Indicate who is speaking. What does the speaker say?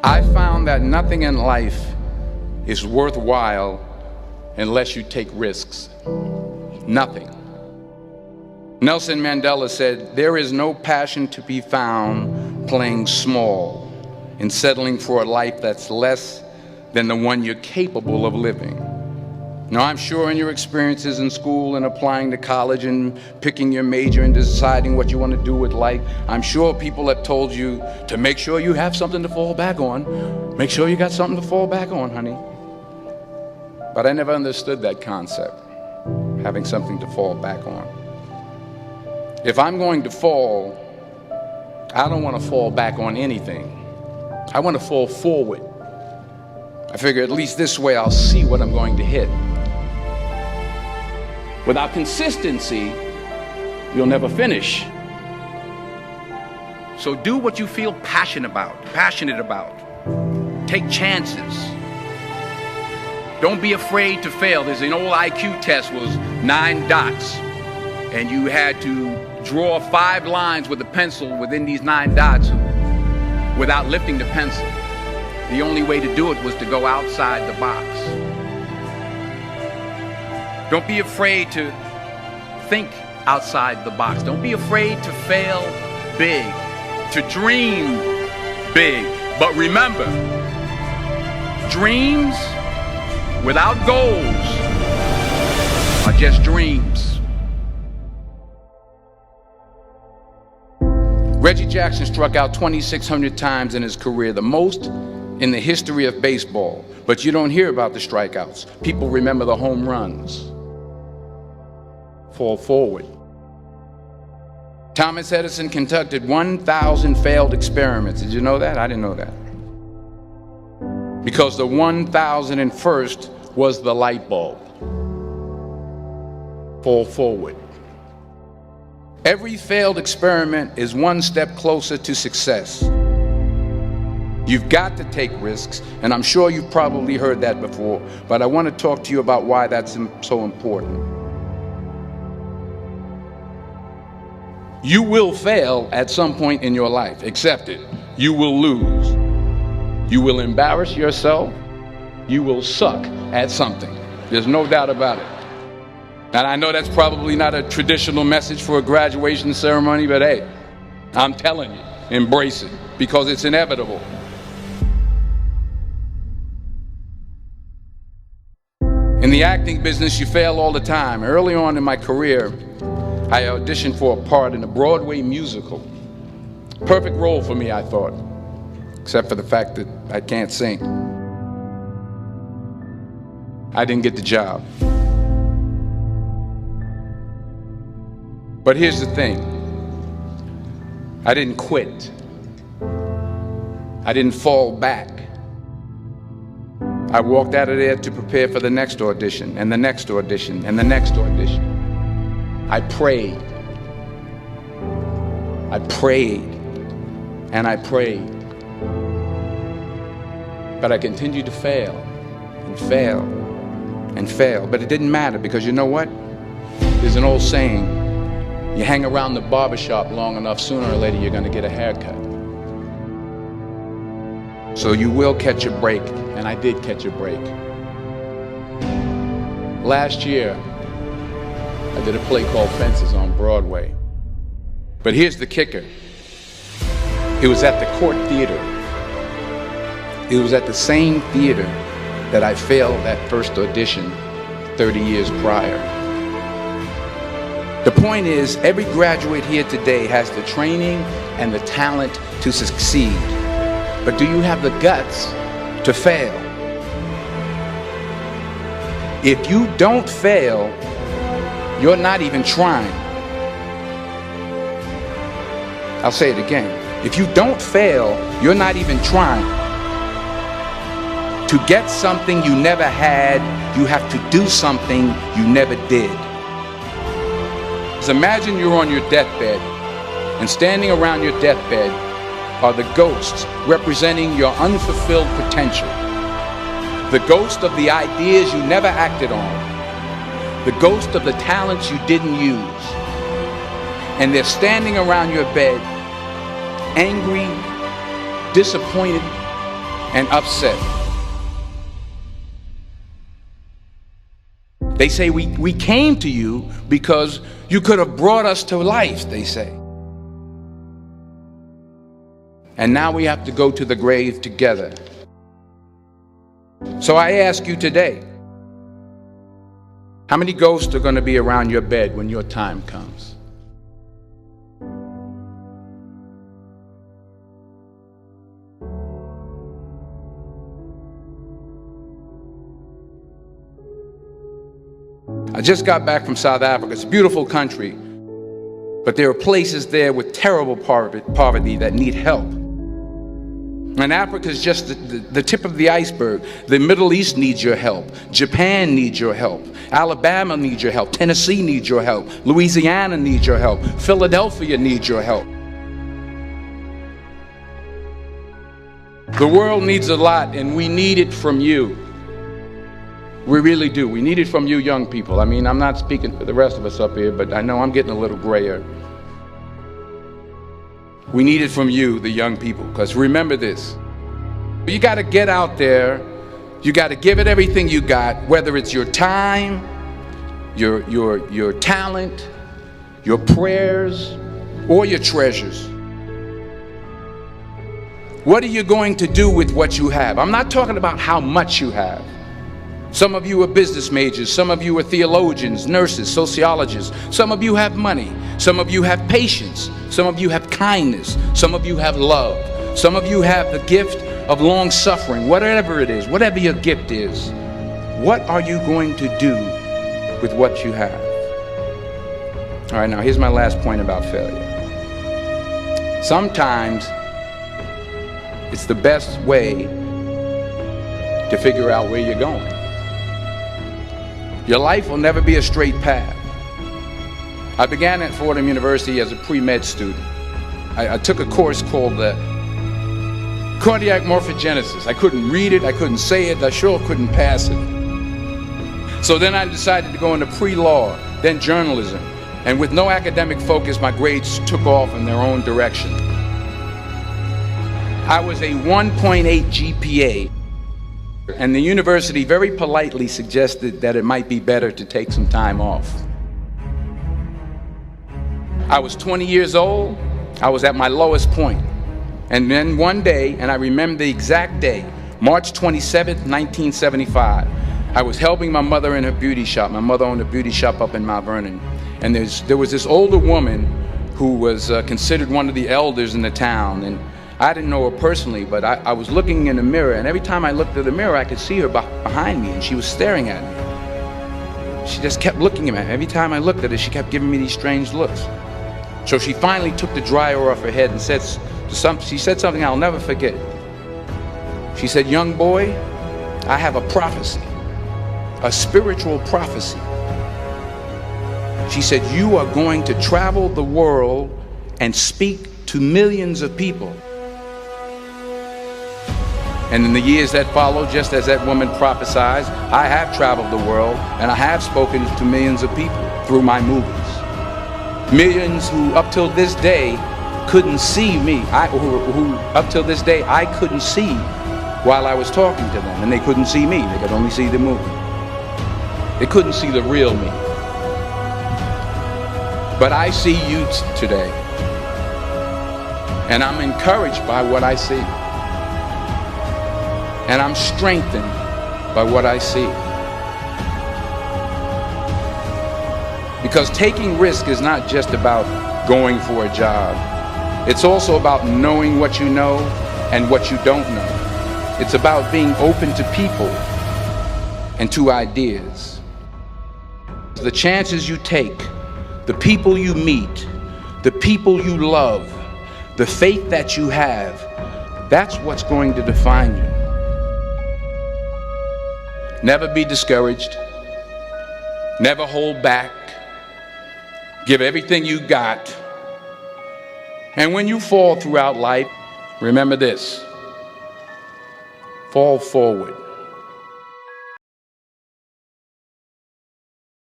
Speaker 1: I found that nothing in life is worthwhile unless you take risks. Nothing. Nelson Mandela said, "There is no passion to be found playing small and settling for a life that's less than the one you're capable of living." Now, I'm sure in your experiences in school and applying to college and picking your major and deciding what you want to do with life, I'm sure people have told you to make sure you have something to fall back on. Make sure you got something to fall back on, honey. But I never understood that concept, having something to fall back on. If I'm going to fall, I don't want to fall back on anything. I want to fall forward. I figure at least this way I'll see what I'm going to hit. Without consistency, you'll never finish. So do what you feel passionate about. Take chances. Don't be afraid to fail. There's an old IQ test, was 9 dots, and you had to draw 5 lines with a pencil within these 9 dots without lifting the pencil. The only way to do it was to go outside the box. Don't be afraid to think outside the box. Don't be afraid to fail big, to dream big. But remember, dreams without goals are just dreams. Reggie Jackson struck out 2,600 times in his career, the most in the history of baseball. But you don't hear about the strikeouts. People remember the home runs. Fall forward. Thomas Edison conducted 1,000 failed experiments. Did you know that? I didn't know that. Because the 1,001st was the light bulb. Fall forward. Every failed experiment is one step closer to success. You've got to take risks, and I'm sure you've probably heard that before, but I want to talk to you about why that's so important. You will fail at some point in your life. Accept it. You will lose. You will embarrass yourself. You will suck at something. There's no doubt about it. And I know that's probably not a traditional message for a graduation ceremony, but hey, I'm telling you, embrace it, because it's inevitable. In the acting business, you fail all the time. Early on in my career, I auditioned for a part in a Broadway musical. Perfect role for me, I thought, except for the fact that I can't sing. I didn't get the job. But here's the thing. I didn't quit. I didn't fall back. I walked out of there to prepare for the next audition, and the next audition, and the next audition. I prayed. I prayed. And I prayed. But I continued to fail and fail and fail. But it didn't matter, because you know what? There's an old saying, you hang around the barbershop long enough, sooner or later you're going to get a haircut. So you will catch a break, and I did catch a break. Last year, I did a play called Fences on Broadway. But here's the kicker. It was at the Court Theater. It was at the same theater that I failed that first audition 30 years prior. The point is, every graduate here today has the training and the talent to succeed. But do you have the guts to fail? If you don't fail, you're not even trying. I'll say it again. If you don't fail, you're not even trying. To get something you never had, you have to do something you never did. So imagine you're on your deathbed, and standing around your deathbed are the ghosts representing your unfulfilled potential. The ghost of the ideas you never acted on. The ghost of the talents you didn't use. And they're standing around your bed, angry, disappointed, and upset. They say we came to you because you could have brought us to life, they say. And now we have to go to the grave together. So I ask you today, how many ghosts are going to be around your bed when your time comes? I just got back from South Africa. It's a beautiful country, but there are places there with terrible poverty that need help. And Africa is just the tip of the iceberg. The Middle East needs your help. Japan needs your help. Alabama needs your help. Tennessee needs your help. Louisiana needs your help. Philadelphia needs your help. The world needs a lot, and we need it from you. We really do. We need it from you young people. I mean, I'm not speaking for the rest of us up here, but I know I'm getting a little grayer. We need it from you, the young people, because remember this. You got to get out there. You got to give it everything you got, whether it's your time, your talent, your prayers, or your treasures. What are you going to do with what you have? I'm not talking about how much you have. Some of you are business majors, some of you are theologians, nurses, sociologists. Some of you have money, some of you have patience, some of you have kindness, some of you have love, some of you have the gift of long suffering. Whatever it is, whatever your gift is, what are you going to do with what you have? All right, now here's my last point about failure. Sometimes it's the best way to figure out where you're going. Your life will never be a straight path. I began at Fordham University as a pre-med student. I took a course called cardiac morphogenesis. I couldn't read it, I couldn't say it, I sure couldn't pass it. So then I decided to go into pre-law, then journalism. And with no academic focus, my grades took off in their own direction. I was a 1.8 GPA. And the university very politely suggested that it might be better to take some time off. I was 20 years old. I was at my lowest point. And then one day, and I remember the exact day, March 27th, 1975, I was helping my mother in her beauty shop. My mother owned a beauty shop up in Mount Vernon. And there was this older woman who was considered one of the elders in the town. And I didn't know her personally, but I was looking in the mirror, and every time I looked at the mirror, I could see her behind me, and she was staring at me. She just kept looking at me. Every time I looked at her, she kept giving me these strange looks. So she finally took the dryer off her head and she said something I'll never forget. She said, "Young boy, I have a prophecy, a spiritual prophecy." She said, "You are going to travel the world and speak to millions of people." And in the years that followed, just as that woman prophesied, I have traveled the world and I have spoken to millions of people through my movies. Millions who up till this day couldn't see me, who up till this day I couldn't see while I was talking to them, and they couldn't see me, they could only see the movie. They couldn't see the real me. But I see you today, and I'm encouraged by what I see. And I'm strengthened by what I see. Because taking risk is not just about going for a job. It's also about knowing what you know and what you don't know. It's about being open to people and to ideas. The chances you take, the people you meet, the people you love, the faith that you have, that's what's going to define you. Never be discouraged. Never hold back. Give everything you got. And when you fall throughout life, remember this: fall forward.